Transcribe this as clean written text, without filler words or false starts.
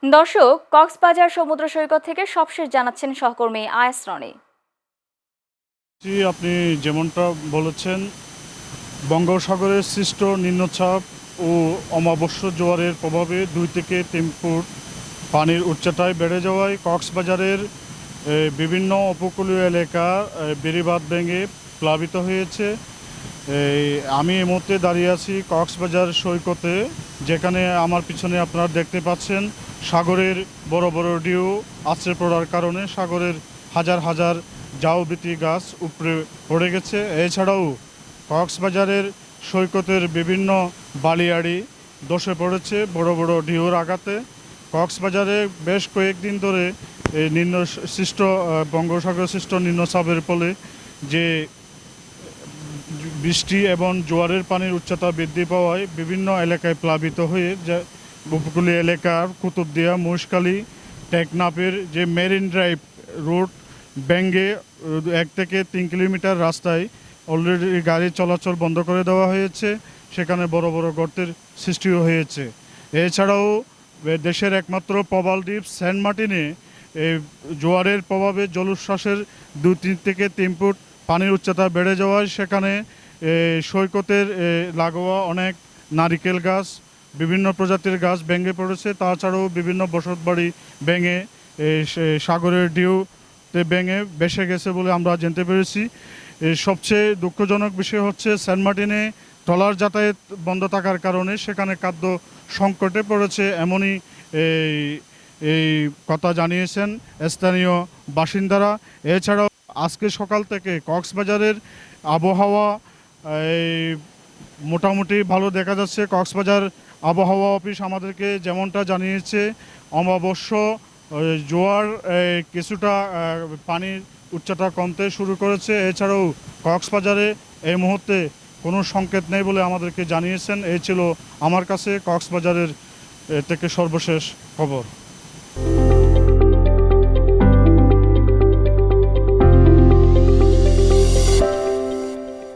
দর্শক, কক্সবাজার সমুদ্র সৈকত থেকে সবশেষ জানাচ্ছেন সহকর্মী আয়াস রনি। জি, আপনি যেমনটা বলেছেন, বঙ্গোপসাগরের সৃষ্ট নিম্নচাপ ও অমাবস্য জোয়ারের প্রভাবে 2 থেকে 3 ফুট পানির উচ্চতায় বেড়ে যাওয়ায় কক্সবাজারের বিভিন্ন উপকূলীয় এলাকা বেড়িবাঁধ ভেঙে প্লাবিত হয়েছে। আমি এই মুহূর্তে দাঁড়িয়ে আছি কক্সবাজার সৈকতে, যেখানে আমার পিছনে আপনারা দেখতে পাচ্ছেন সাগরের বড় বড় ঢেউ আছড়ে পড়ার কারণে সাগরের হাজার হাজার ঝাউবৃতি গাছ উপড়ে পড়ে গেছে। এছাড়াও কক্সবাজারের সৈকতের বিভিন্ন বালিয়াড়ি ধসে পড়েছে বড় বড় ঢেউর আঘাতে। কক্সবাজারে বেশ কয়েকদিন ধরে এই সৃষ্ট বঙ্গোপসাগর সৃষ্ট নিম্নচাপের ফলে যে বৃষ্টি এবং জোয়ারের পানির উচ্চতা বৃদ্ধি পাওয়ায় বিভিন্ন এলাকায় প্লাবিত হয়ে যা উপকূলীয় এলাকার কুতুবদিয়া, মহেশখালী, টেকনাফের যে মেরিন ড্রাইভ রোড ভেঙে 1 থেকে 3 কিলোমিটার রাস্তায় অলরেডি গাড়ি চলাচল বন্ধ করে দেওয়া হয়েছে। সেখানে বড় বড় গর্তের সৃষ্টিও হয়েছে। এছাড়াও দেশের একমাত্র প্রবাল দ্বীপ সেন্ট মার্টিনে জোয়ারের প্রভাবে জলোচ্ছ্বাসের 2 থেকে 3 ফুট পানির উচ্চতা বেড়ে যাওয়ায় সেখানে সৈকতের লাগোয়া অনেক নারিকেল গাছ, বিভিন্ন প্রজাতির গাছ ভেঙে পড়েছে। তাছাড়াও বিভিন্ন বসতবাড়ি ভেঙে সাগরের ঢেউতে ভেঙে ভেসে গেছে বলে আমরা জানতে পেরেছি। সবচেয়ে দুঃখজনক বিষয় হচ্ছে সেন্ট মার্টিনে ট্রলার যাতায়াত বন্ধ থাকার কারণে সেখানে খাদ্য সংকটে পড়েছে, এমনই এই কথা জানিয়েছেন স্থানীয় বাসিন্দারা। এছাড়াও আজকে সকাল থেকে কক্সবাজারের আবহাওয়া মোটামুটি ভালো দেখা যাচ্ছে। কক্সবাজার আবহাওয়া অফিস আমাদেরকে যেমনটা জানিয়েছে, অমাবস্য জোয়ার কিছুটা পানির উচ্চতা কমতে শুরু করেছে। এছাড়াও কক্সবাজারে এই মুহূর্তে কোনো সংকেত নেই বলে আমাদেরকে জানিয়েছেন। এই ছিল আমার কাছে কক্সবাজারের থেকে সর্বশেষ খবর।